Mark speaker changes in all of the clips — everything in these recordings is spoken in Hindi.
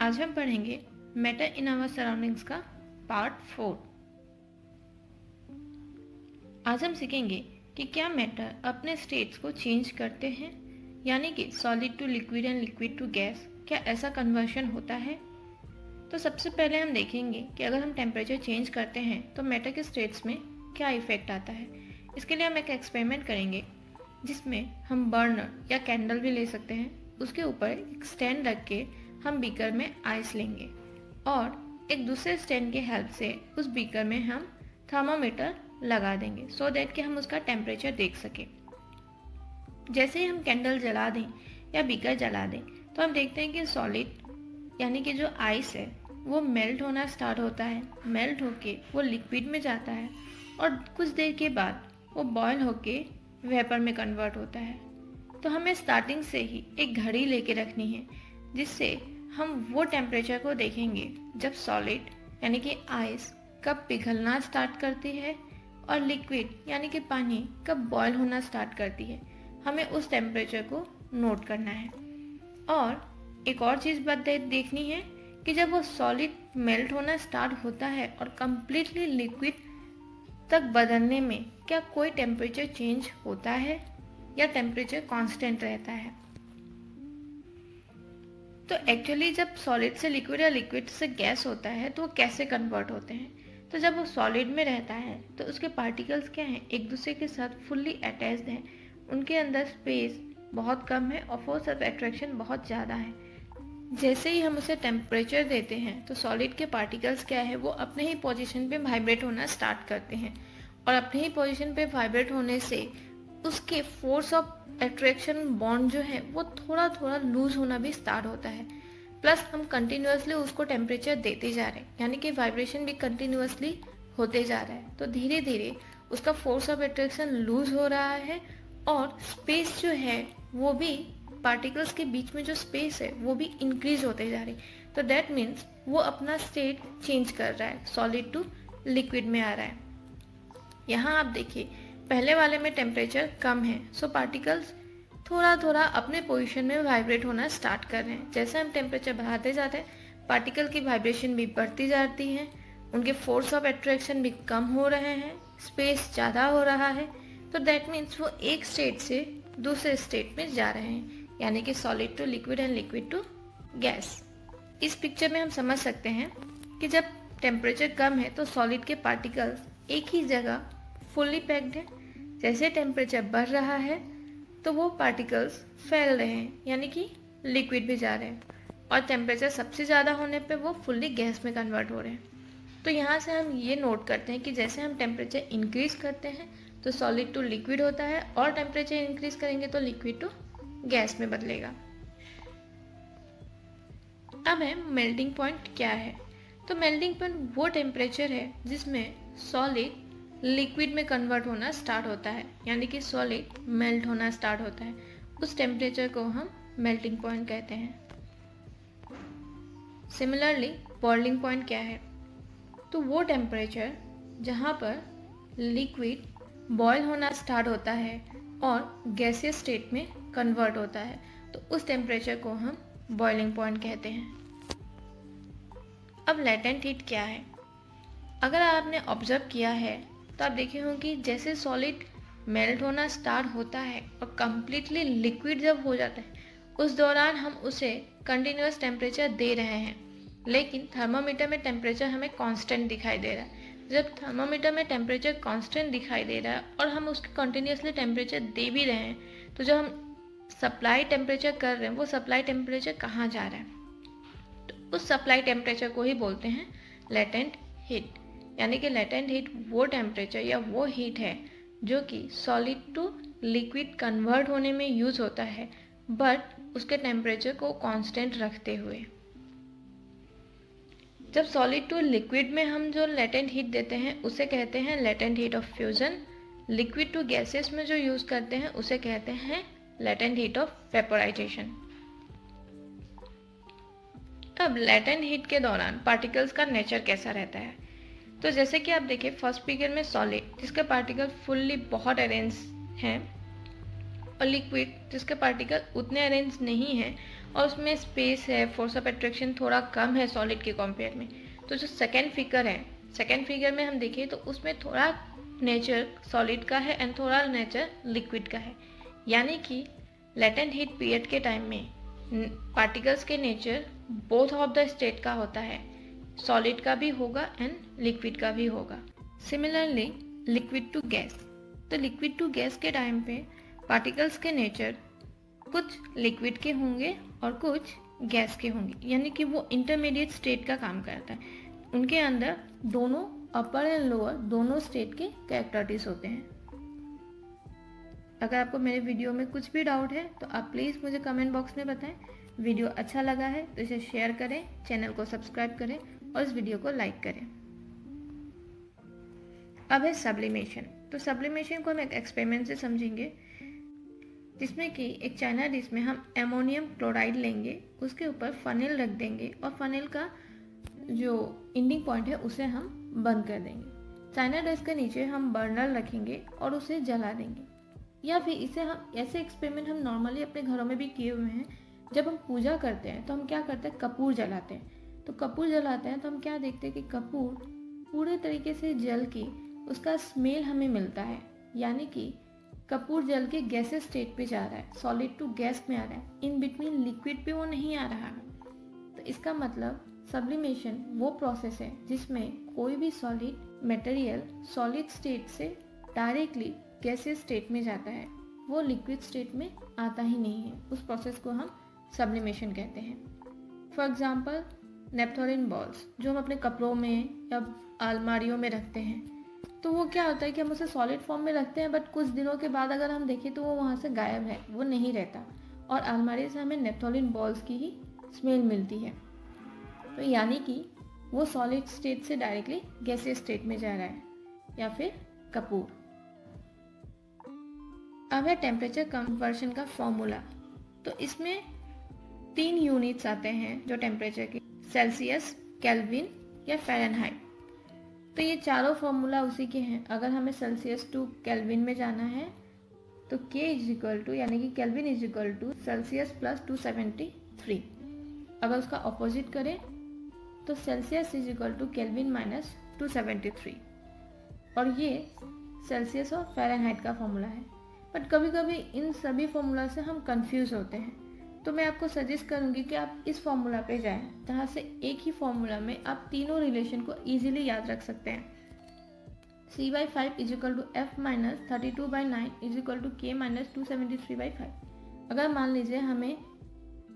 Speaker 1: आज हम पढ़ेंगे मैटर इन आवर सराउंडिंग्स का पार्ट 4। आज हम सीखेंगे कि क्या मैटर अपने स्टेट्स को चेंज करते हैं, यानी कि solid to liquid and liquid to gas, क्या ऐसा कन्वर्शन होता है। तो सबसे पहले हम देखेंगे कि अगर हम टेम्परेचर चेंज करते हैं तो मैटर के स्टेट्स में क्या इफेक्ट आता है। इसके लिए हम एक एक्सपेरिमेंट करेंगे जिसमें हम बर्नर या कैंडल भी ले सकते हैं। उसके ऊपर एक स्टैंड रख के हम बीकर में आइस लेंगे और एक दूसरे स्टैंड की हेल्प से उस बीकर में हम थर्मामीटर लगा देंगे सो दैट कि हम उसका टेम्परेचर देख सकें। जैसे ही हम कैंडल जला दें या बीकर जला दें तो हम देखते हैं कि सॉलिड यानी कि जो आइस है वो मेल्ट होना स्टार्ट होता है। मेल्ट होके वो लिक्विड में जाता है और कुछ देर के बाद वो बॉयल होके वेपर में कन्वर्ट होता है। तो हमें स्टार्टिंग से ही एक घड़ी लेके रखनी है जिससे हम वो टेम्परेचर को देखेंगे जब सॉलिड यानी कि आइस कब पिघलना स्टार्ट करती है और लिक्विड यानी कि पानी कब बॉयल होना स्टार्ट करती है। हमें उस टेम्परेचर को नोट करना है। और एक और चीज़ बात देखनी है कि जब वो सॉलिड मेल्ट होना स्टार्ट होता है और कम्प्लीटली लिक्विड तक बदलने में क्या कोई टेम्परेचर चेंज होता है या टेम्परेचर कांस्टेंट रहता है। तो एक्चुअली जब सॉलिड से लिक्विड या लिक्विड से गैस होता है तो वो कैसे कन्वर्ट होते हैं। तो जब वो सॉलिड में रहता है तो उसके पार्टिकल्स क्या हैं, एक दूसरे के साथ फुल्ली अटैच्ड हैं। उनके अंदर स्पेस बहुत कम है और फोर्स ऑफ अट्रैक्शन बहुत ज़्यादा है। जैसे ही हम उसे टेम्परेचर देते हैं तो सॉलिड के पार्टिकल्स क्या है वो अपने ही पोजीशन पे वाइब्रेट होना स्टार्ट करते हैं और अपने ही पोजीशन पे वाइब्रेट होने से उसके फोर्स ऑफ अट्रैक्शन बॉन्ड जो है वो थोड़ा थोड़ा लूज होना भी स्टार्ट होता है। प्लस हम कंटिन्यूअसली उसको टेम्परेचर देते जा रहे हैं यानी कि वाइब्रेशन भी कंटिन्यूअसली होते जा रहा है। तो धीरे धीरे उसका फोर्स ऑफ अट्रैक्शन लूज हो रहा है और स्पेस जो है वो भी पार्टिकल्स के बीच में जो स्पेस है वो भी इंक्रीज होते जा रही। तो दैट मीन्स वो अपना स्टेट चेंज कर रहा है, सॉलिड टू लिक्विड में आ रहा है। यहाँ आप देखिए पहले वाले में टेम्परेचर कम है सो पार्टिकल्स थोड़ा थोड़ा अपने पोजीशन में वाइब्रेट होना स्टार्ट कर रहे हैं। जैसे हम टेम्परेचर बढ़ाते जाते हैं पार्टिकल की वाइब्रेशन भी बढ़ती जाती है, उनके फोर्स ऑफ अट्रैक्शन भी कम हो रहे हैं, स्पेस ज़्यादा हो रहा है। तो दैट मीन्स वो एक स्टेट से दूसरे स्टेट में जा रहे हैं यानी कि solid to liquid and liquid to gas. इस पिक्चर में हम समझ सकते हैं कि जब टेम्परेचर कम है तो सॉलिड के पार्टिकल्स एक ही जगह फुल्ली पैक्ड है। जैसे टेम्परेचर बढ़ रहा है तो वो पार्टिकल्स फैल रहे हैं यानी कि लिक्विड भी जा रहे हैं और टेम्परेचर सबसे ज़्यादा होने पे वो फुल्ली गैस में कन्वर्ट हो रहे हैं। तो यहाँ से हम ये नोट करते हैं कि जैसे हम टेम्परेचर इंक्रीज करते हैं तो सॉलिड टू लिक्विड होता है और टेम्परेचर इंक्रीज करेंगे तो लिक्विड टू गैस में बदलेगा। अब है मेल्टिंग पॉइंट क्या है। तो मेल्टिंग पॉइंट वो टेम्परेचर है जिसमें सॉलिड लिक्विड में कन्वर्ट होना स्टार्ट होता है यानी कि सॉलिड मेल्ट होना स्टार्ट होता है। उस टेम्परेचर को हम मेल्टिंग पॉइंट कहते हैं। सिमिलरली बॉइलिंग पॉइंट क्या है। तो वो टेम्परेचर जहाँ पर लिक्विड बॉयल होना स्टार्ट होता है और गैसियस स्टेट में कन्वर्ट होता है तो उस टेम्परेचर को हम बॉइलिंग पॉइंट कहते हैं। अब लेटेंट हीट क्या है। अगर आपने ऑब्जर्व किया है तो आप देखे होंगे कि जैसे सॉलिड मेल्ट होना स्टार्ट होता है और कम्प्लीटली लिक्विड जब हो जाता है उस दौरान हम उसे कंटिन्यूअस टेम्परेचर दे रहे हैं, लेकिन थर्मामीटर में टेम्परेचर हमें कांस्टेंट दिखाई दे रहा है। जब थर्मामीटर में टेम्परेचर कांस्टेंट दिखाई दे रहा है और हम उसके कंटिन्यूअसली टेम्परेचर दे भी रहे हैं तो जो हम सप्लाई टेम्परेचर कर रहे हैं वो सप्लाई टेम्परेचर कहाँ जा रहा है, तो उस सप्लाई टेम्परेचर को ही बोलते हैं लेटेंट हीट। यानी कि लेटेंट हीट वो टेम्परेचर या वो हीट है जो कि सॉलिड टू लिक्विड कन्वर्ट होने में यूज होता है बट उसके टेम्परेचर को कांस्टेंट रखते हुए। जब सॉलिड टू लिक्विड में हम जो लेटेंट हीट देते हैं उसे कहते हैं latent heat of fusion. Liquid to gases में जो यूज करते हैं उसे कहते हैं लेटेंट हीट ऑफ वेपोराइजेशन। अब लेटेंट हीट के दौरान पार्टिकल्स का नेचर कैसा रहता है। तो जैसे कि आप देखिए फर्स्ट फिगर में सॉलिड जिसके पार्टिकल फुल्ली बहुत अरेंज हैं और लिक्विड जिसके पार्टिकल उतने अरेंज नहीं है और उसमें स्पेस है, फोर्स ऑफ अट्रैक्शन थोड़ा कम है सॉलिड के कंपेयर में, तो जो सेकेंड फिगर है, सेकेंड फिगर में हम देखें तो उसमें थोड़ा नेचर सॉलिड का है एंड थोड़ा नेचर लिक्विड का है। यानी कि लेटेंट हीट पीरियड के टाइम में पार्टिकल्स के nature both of the state का होता है, सॉलिड का भी होगा एंड लिक्विड का भी होगा। सिमिलरली लिक्विड टू गैस, तो लिक्विड टू गैस के टाइम पे पार्टिकल्स के नेचर कुछ लिक्विड के होंगे और कुछ गैस के होंगे, यानी कि वो इंटरमीडिएट स्टेट का काम करता है। उनके अंदर दोनों अपर एंड लोअर दोनों स्टेट के कैरेक्टरिस्टिक्स होते हैं। अगर आपको मेरे वीडियो में कुछ भी डाउट है तो आप प्लीज़ मुझे कमेंट बॉक्स में बताएं। वीडियो अच्छा लगा है तो इसे शेयर करें, चैनल को सब्सक्राइब करें और इस वीडियो को लाइक करें। अब है सब्लिमेशन। तो सब्लिमेशन को हम एक एक्सपेरिमेंट से समझेंगे, जिसमें कि एक चाइना डिश में हम एमोनियम क्लोराइड लेंगे, उसके ऊपर फनेल रख देंगे और फनेल का जो एंडिंग पॉइंट है उसे हम बंद कर देंगे। चाइना डिश के नीचे हम बर्नर रखेंगे और उसे जला देंगे। या फिर इसे हम ऐसे एक्सपेरिमेंट हम नॉर्मली अपने घरों में भी किए हुए हैं। जब हम पूजा करते हैं तो हम क्या करते हैं, कपूर जलाते हैं। तो कपूर जलाते हैं तो हम क्या देखते हैं कि कपूर पूरे तरीके से जल के उसका स्मेल हमें मिलता है, यानी कि कपूर जल के गैसेस स्टेट पे जा रहा है, सॉलिड टू गैस में आ रहा है, इन बिटवीन लिक्विड पे वो नहीं आ रहा है। तो इसका मतलब सब्लिमेशन वो प्रोसेस है जिसमें कोई भी सॉलिड मटेरियल सॉलिड स्टेट से डायरेक्टली गैसेस स्टेट में जाता है, वो लिक्विड स्टेट में आता ही नहीं है। उस प्रोसेस को हम सब्लिमेशन कहते हैं। फॉर एग्जांपल नेपथोलिन बॉल्स जो हम अपने कपड़ों में या अलमारियों में रखते हैं, तो वो क्या होता है कि हम उसे सॉलिड फॉर्म में रखते हैं, बट कुछ दिनों के बाद अगर हम देखें तो वो वहाँ से गायब है, वो नहीं रहता और अलमारी से हमें नेपथोलिन बॉल्स की ही स्मेल मिलती है। तो यानी कि वो सॉलिड स्टेट से डायरेक्टली गैसियस स्टेट में जा रहा है, या फिर कपूर। अब है टेम्परेचर कन्वर्शन का फॉर्मूला। तो इसमें 3 यूनिट्स आते हैं जो टेम्परेचर की, सेल्सियस, केल्विन या फ़ारेनहाइट। तो ये चारों फॉर्मूला उसी के हैं। अगर हमें सेल्सियस टू केल्विन में जाना है तो K इज इक्वल टू, यानी कि kelvin is equal to Celsius plus 273। अगर उसका ऑपोजिट करें तो Celsius is equal to kelvin minus 273, और ये सेल्सियस और फ़ारेनहाइट का फॉर्मूला है। बट कभी कभी इन सभी फॉर्मूला से हम कंफ्यूज होते हैं, तो मैं आपको सजेस्ट करूंगी कि आप इस फॉर्मूला पे जाएं, जहाँ से एक ही फॉर्मूला में आप तीनों रिलेशन को इजीली याद रख सकते हैं। C/5 is equal to F minus 32/9 is equal to K minus 273/5। अगर मान लीजिए हमें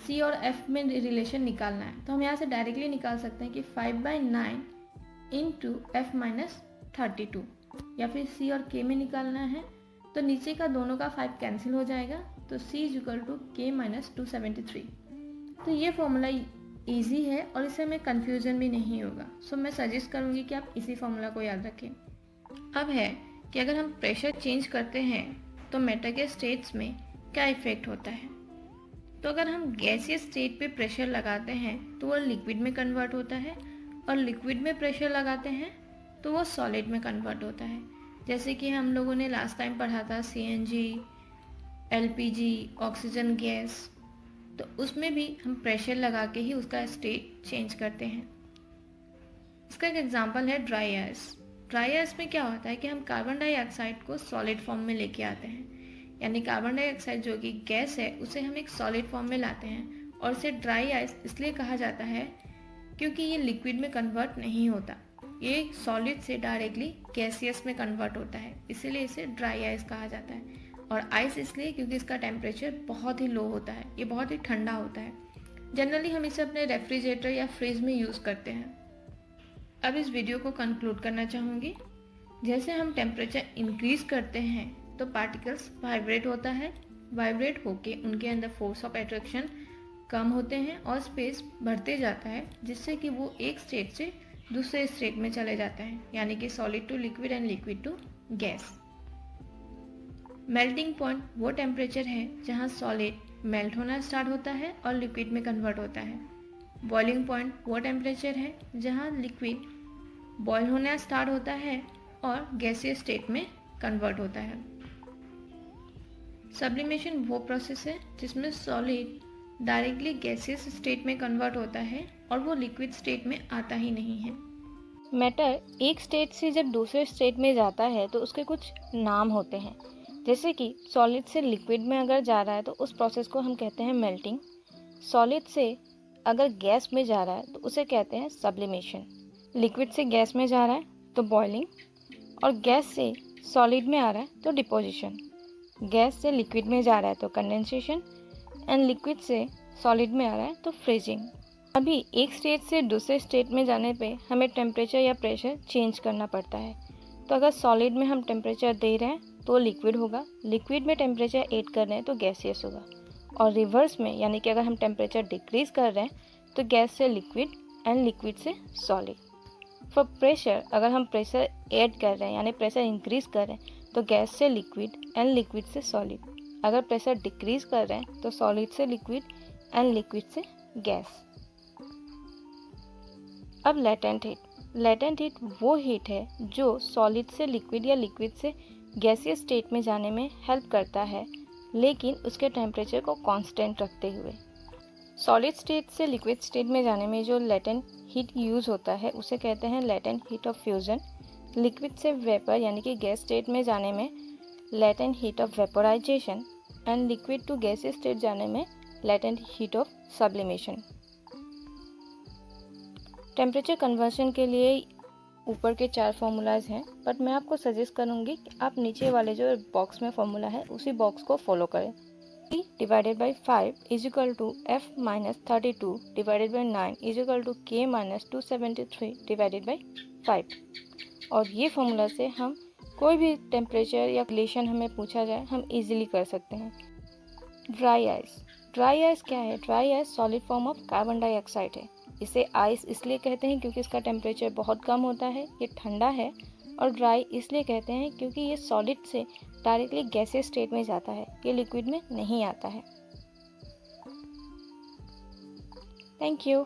Speaker 1: C और F में रिलेशन निकालना है तो हम यहाँ से डायरेक्टली निकाल सकते हैं कि 5/9 इंटू F माइनस 32, या फिर C और K में निकालना है तो नीचे का दोनों का 5 कैंसिल हो जाएगा, तो C is equal to K minus 273। तो ये फॉर्मूला ईजी है और इससे हमें कन्फ्यूजन भी नहीं होगा। सो मैं सजेस्ट करूँगी कि आप इसी फॉर्मूला को याद रखें। अब है कि अगर हम प्रेशर चेंज करते हैं तो मैटर के स्टेट्स में क्या इफेक्ट होता है। तो अगर हम गैसियस स्टेट पे प्रेशर लगाते हैं तो वो लिक्विड में कन्वर्ट होता है, और लिक्विड में प्रेशर लगाते हैं तो वो सॉलिड में कन्वर्ट होता है। जैसे कि हम लोगों ने लास्ट टाइम पढ़ा था CNG, LPG, ऑक्सीजन गैस, तो उसमें भी हम प्रेशर लगा के ही उसका स्टेट चेंज करते हैं। इसका एक एग्जांपल है ड्राई आइस। ड्राई आइस में क्या होता है कि हम कार्बन डाइऑक्साइड को सॉलिड फॉर्म में लेके आते हैं, यानी कार्बन डाइऑक्साइड जो कि गैस है उसे हम एक सॉलिड फॉर्म में लाते हैं, और इसे ड्राई आइस इसलिए कहा जाता है क्योंकि ये लिक्विड में कन्वर्ट नहीं होता, ये सॉलिड से डायरेक्टली गैसियस में कन्वर्ट होता है, इसीलिए इसे ड्राई आइस कहा जाता है। और आइस इसलिए क्योंकि इसका टेम्परेचर बहुत ही लो होता है, ये बहुत ही ठंडा होता है। जनरली हम इसे अपने रेफ्रिजरेटर या फ्रिज में यूज़ करते हैं। अब इस वीडियो को कंक्लूड करना चाहूँगी। जैसे हम टेम्परेचर इंक्रीज करते हैं तो पार्टिकल्स वाइब्रेट होता है, वाइब्रेट होके उनके अंदर फोर्स ऑफ अट्रैक्शन कम होते हैं और स्पेस बढ़ते जाता है, जिससे कि वो एक स्टेट से दूसरे स्टेट में चले जाते हैं, यानी कि solid to liquid and liquid to gas. Melting point वो टेम्परेचर है जहाँ सॉलिड मेल्ट होना स्टार्ट होता है और लिक्विड में कन्वर्ट होता है। बॉइलिंग पॉइंट वो टेम्परेचर है जहाँ लिक्विड बॉयल होना स्टार्ट होता है और गैसीय स्टेट में कन्वर्ट होता है। सब्लिमेशन वो प्रोसेस है जिसमें सॉलिड डायरेक्टली गैसियस स्टेट में कन्वर्ट होता है और वो लिक्विड स्टेट में आता ही नहीं है।
Speaker 2: मैटर एक स्टेट से जब दूसरे स्टेट में जाता है तो उसके कुछ नाम होते हैं, जैसे कि सॉलिड से लिक्विड में अगर जा रहा है तो उस प्रोसेस को हम कहते हैं मेल्टिंग। सॉलिड से अगर गैस में जा रहा है तो उसे कहते हैं सब्लिमेशन। लिक्विड से गैस में जा रहा है तो बॉइलिंग, और गैस से सॉलिड में आ रहा है तो डिपोजिशन। गैस से लिक्विड में जा रहा है तो कंडेंसेशन, एंड लिक्विड से सॉलिड में आ रहा है तो फ्रीजिंग। अभी एक स्टेट से दूसरे स्टेट में जाने पे हमें टेम्परेचर या प्रेशर चेंज करना पड़ता है। तो अगर सॉलिड में हम टेम्परेचर दे रहे हैं तो लिक्विड होगा, लिक्विड में टेम्परेचर ऐड कर रहे हैं तो गैसियस होगा, और रिवर्स में यानी कि अगर हम टेम्परेचर डिक्रीज कर रहे हैं तो गैस से लिक्विड एंड लिक्विड से सॉलिड। फॉर प्रेशर, अगर हम प्रेशर ऐड कर रहे हैं यानी प्रेशर इंक्रीज कर रहे हैं तो गैस से लिक्विड एंड लिक्विड से सॉलिड। अगर प्रेशर डिक्रीज कर रहे हैं तो सॉलिड से लिक्विड एंड लिक्विड से गैस। अब लेटेंट हीट। लेटेंट हीट वो हीट है जो सॉलिड से लिक्विड या लिक्विड से गैसियस स्टेट में जाने में हेल्प करता है, लेकिन उसके टेम्परेचर को कांस्टेंट रखते हुए। सॉलिड स्टेट से लिक्विड स्टेट में जाने में जो लेटेंट हीट यूज़ होता है उसे कहते हैं latent heat of fusion. Liquid से वेपर यानी कि गैस स्टेट में जाने में latent heat of vaporisation, and liquid to gaseous state जाने में latent heat of sublimation. Temperature conversion के लिए ऊपर के 4 फार्मूलाज हैं, बट मैं आपको सजेस्ट करूँगी कि आप नीचे वाले जो बॉक्स में फार्मूला है उसी बॉक्स को फॉलो करें। Divided by 5 is equal to f minus 32 divided by 9 is equal to k minus 273 divided by 5। और ये फॉर्मूला से हम कोई भी टेम्परेचर या रिलेशन हमें पूछा जाए हम इजीली कर सकते हैं। Dry ice. ड्राई आइस क्या है? Dry ice solid form of carbon dioxide है। इसे आइस इसलिए कहते हैं क्योंकि इसका टेम्परेचर बहुत कम होता है, ये ठंडा है। और ड्राई इसलिए कहते हैं क्योंकि ये सॉलिड से डायरेक्टली गैसियस स्टेट में जाता है, ये लिक्विड में नहीं आता है। Thank you.